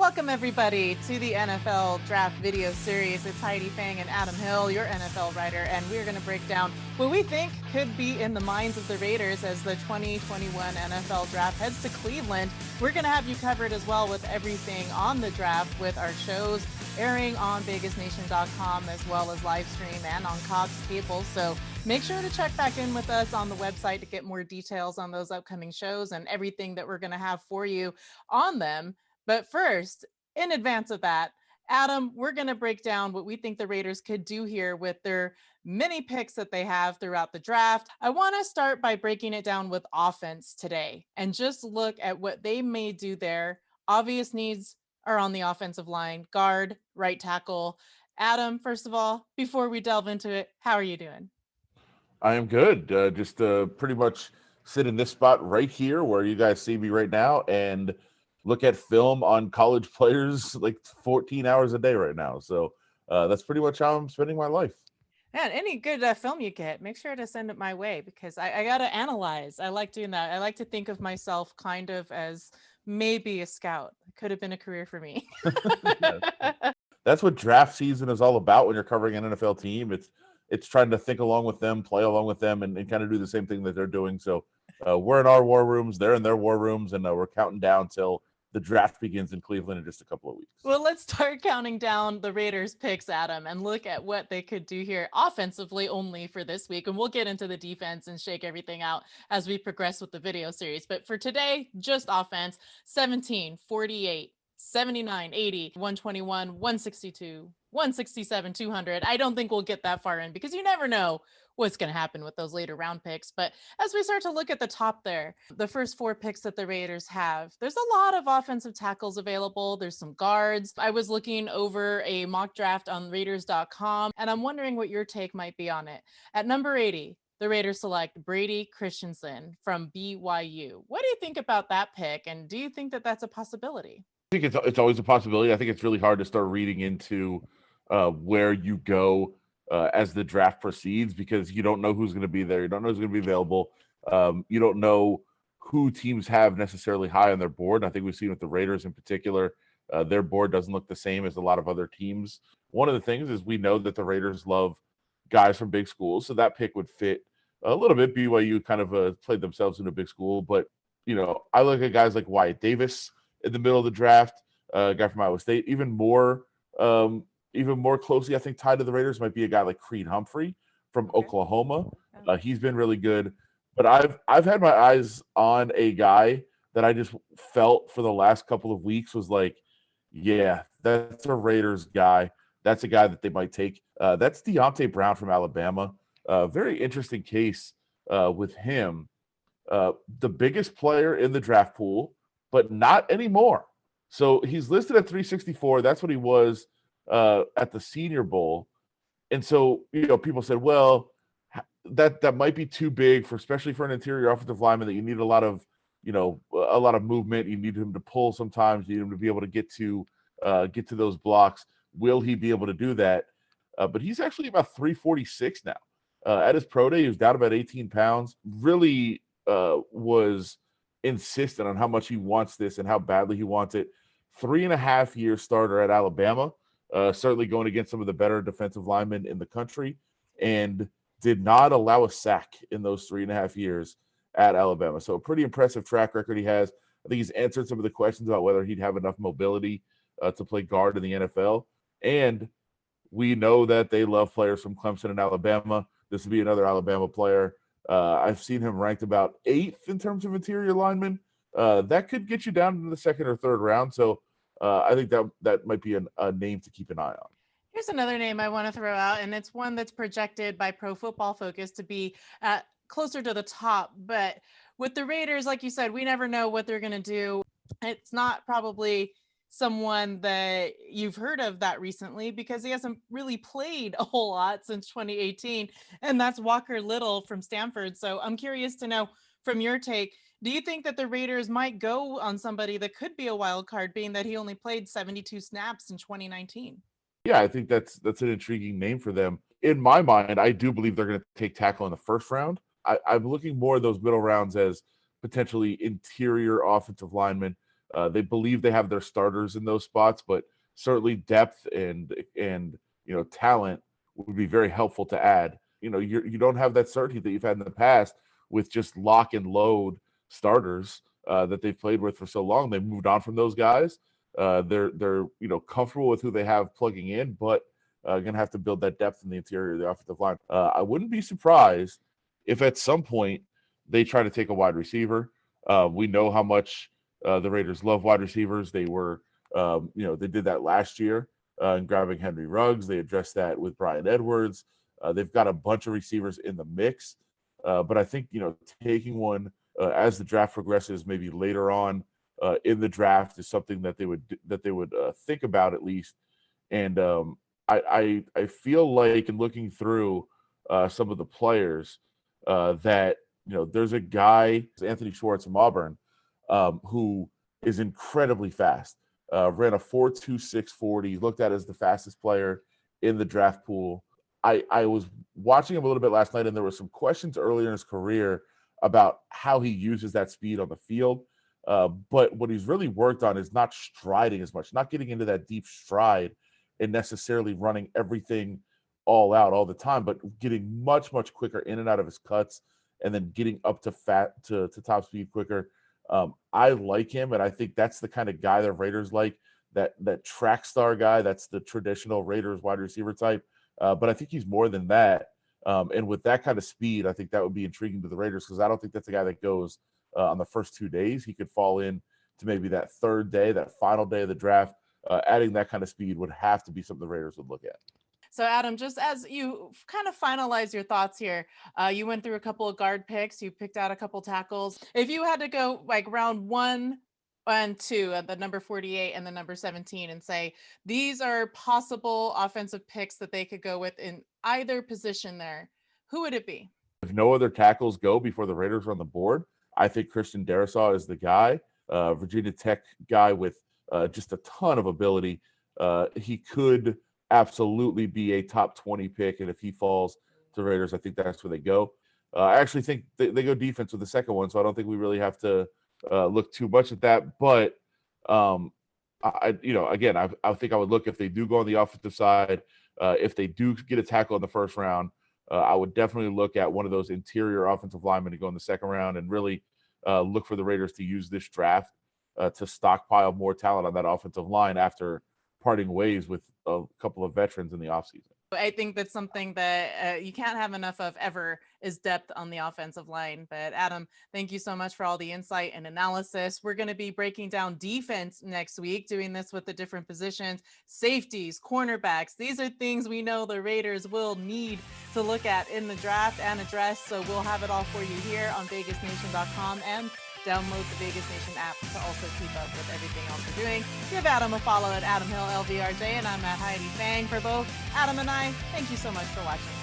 Welcome, everybody, to the NFL Draft video series. It's Heidi, Fang, and Adam Hill, your NFL writer, and we're going to break down what we think could be in the minds of the Raiders as the 2021 NFL Draft heads to Cleveland. We're going to have you covered as well with everything on the draft with our shows airing on VegasNation.com as well as live stream and on Cox Cable. So make sure to check back in with us on the website to get more details on those upcoming shows and everything that we're going to have for you on them. But first, in advance of that, Adam, we're going to break down what we think the Raiders could do here with their many picks that they have throughout the draft. I want to start by breaking it down with offense today and just look at what they may do there. Obvious needs are on the offensive line: guard, right tackle. Adam, first of all, before we delve into it, how are you doing? I am good. Just pretty much sit in this spot right here where you guys see me right now and look at film on college players like 14 hours a day right now. So that's pretty much how I'm spending my life. Man, any good film you get, make sure to send it my way because I got to analyze. I like doing that. I like to think of myself kind of as maybe a scout. It could have been a career for me. That's what draft season is all about when you're covering an NFL team. It's trying to think along with them, play along with them, and kind of do the same thing that they're doing. So we're in our war rooms, they're in their war rooms, and we're counting down till the draft begins in Cleveland in just a couple of weeks. Well, let's start counting down the Raiders picks, Adam, and look at what they could do here offensively only for this week. And we'll get into the defense and shake everything out as we progress with the video series. But for today, just offense: 17, 48, 79, 80, 121, 162, 167, 200. I don't think we'll get that far in because you never know what's going to happen with those later round picks. But as we start to look at the top there, the first four picks that the Raiders have, there's a lot of offensive tackles available. There's some guards. I was looking over a mock draft on Raiders.com, and I'm wondering what your take might be on it. At number 80, the Raiders select Brady Christensen from BYU. What do you think about that pick? And do you think that that's a possibility? I think it's always a possibility. I think it's really hard to start reading into where you go as the draft proceeds because you don't know who's going to be there. You don't know who's going to be available. You don't know who teams have necessarily high on their board. I think we've seen with the Raiders in particular, their board doesn't look the same as a lot of other teams. One of the things is we know that the Raiders love guys from big schools, so that pick would fit a little bit. BYU kind of played themselves in a big school, but I look at guys like Wyatt Davis in the middle of the draft, a guy from Iowa State. Even more closely, I think, tied to the Raiders might be a guy like Creed Humphrey from Oklahoma. He's been really good. But I've had my eyes on a guy that I just felt for the last couple of weeks was like, yeah, that's a Raiders guy. That's a guy that they might take. That's Deontay Brown from Alabama. Very interesting case with him. The biggest player in the draft pool, but not anymore. So he's listed at 364. That's what he was at the Senior Bowl. And so, people said, well, that might be too big especially for an interior offensive lineman, that you need a lot of movement. You need him to pull sometimes. You need him to be able to get to those blocks. Will he be able to do that? But he's actually about 346 now. At his pro day, he was down about 18 pounds. Really was insistent on how much he wants this and how badly he wants it. 3.5-year starter at Alabama, certainly going against some of the better defensive linemen in the country, and did not allow a sack in those 3.5 years at Alabama. So a pretty impressive track record he has. I think he's answered some of the questions about whether he'd have enough mobility to play guard in the NFL. And we know that they love players from Clemson and Alabama. This would be another Alabama player. I've seen him ranked about 8th in terms of interior linemen. That could get you down in the second or third round. So I think that might be a name to keep an eye on. Here's another name I want to throw out, and it's one that's projected by Pro Football Focus to be closer to the top. But with the Raiders, like you said, we never know what they're going to do. It's not probably someone that you've heard of that recently because he hasn't really played a whole lot since 2018, and that's Walker Little from Stanford. So I'm curious to know from your take, do you think that the Raiders might go on somebody that could be a wild card, being that he only played 72 snaps in 2019? Yeah, I think that's an intriguing name for them. In my mind, I do believe they're going to take tackle in the first round. I'm looking more at those middle rounds as potentially interior offensive linemen. They believe they have their starters in those spots, but certainly depth and talent would be very helpful to add. You don't have that certainty that you've had in the past with just lock and load starters that they've played with for so long. They've moved on from those guys. They're comfortable with who they have plugging in, but going to have to build that depth in the interior of the offensive line. I wouldn't be surprised if at some point they try to take a wide receiver. We know how much the Raiders love wide receivers. They were, they did that last year in grabbing Henry Ruggs. They addressed that with Brian Edwards. They've got a bunch of receivers in the mix. But I think, taking one as the draft progresses, maybe later on in the draft is something that they would think about at least. And I feel like in looking through some of the players that there's a guy, Anthony Schwartz from Auburn, who is incredibly fast. Ran a 4.26 40. He's looked at as the fastest player in the draft pool. I was watching him a little bit last night, and there were some questions earlier in his career about how he uses that speed on the field. But what he's really worked on is not striding as much, not getting into that deep stride and necessarily running everything all out all the time, but getting much, much quicker in and out of his cuts and then getting up to top speed quicker. I like him, and I think that's the kind of guy the Raiders like, that track star guy. That's the traditional Raiders wide receiver type. But I think he's more than that. And with that kind of speed, I think that would be intriguing to the Raiders, because I don't think that's a guy that goes on the first 2 days. He could fall in to maybe that third day, that final day of the draft. Adding that kind of speed would have to be something the Raiders would look at. So Adam, just as you kind of finalize your thoughts here, you went through a couple of guard picks, you picked out a couple tackles. If you had to go like round 1 and 2 at the number 48 and the number 17 and say, these are possible offensive picks that they could go with in either position there, who would it be? If no other tackles go before the Raiders are on the board, I think Christian Darrisaw is the guy. Virginia Tech guy with just a ton of ability. He could absolutely be a top 20 pick, and if he falls to Raiders, I think that's where they go. I actually think they go defense with the second one, so I don't think we really have to look too much at that. But I think I would look if they do go on the offensive side. If they do get a tackle in the first round, I would definitely look at one of those interior offensive linemen to go in the second round, and really look for the Raiders to use this draft to stockpile more talent on that offensive line after parting ways with a couple of veterans in the offseason. I think that's something that you can't have enough of ever, is depth on the offensive line. But Adam, thank you so much for all the insight and analysis. We're going to be breaking down defense next week, doing this with the different positions, safeties, cornerbacks. These are things we know the Raiders will need to look at in the draft and address. So we'll have it all for you here on VegasNation.com, and download the Vegas Nation app to also keep up with everything else we're doing. Give Adam a follow at Adam Hill LVRJ, and I'm at Heidi Fang. For both Adam and I, thank you so much for watching.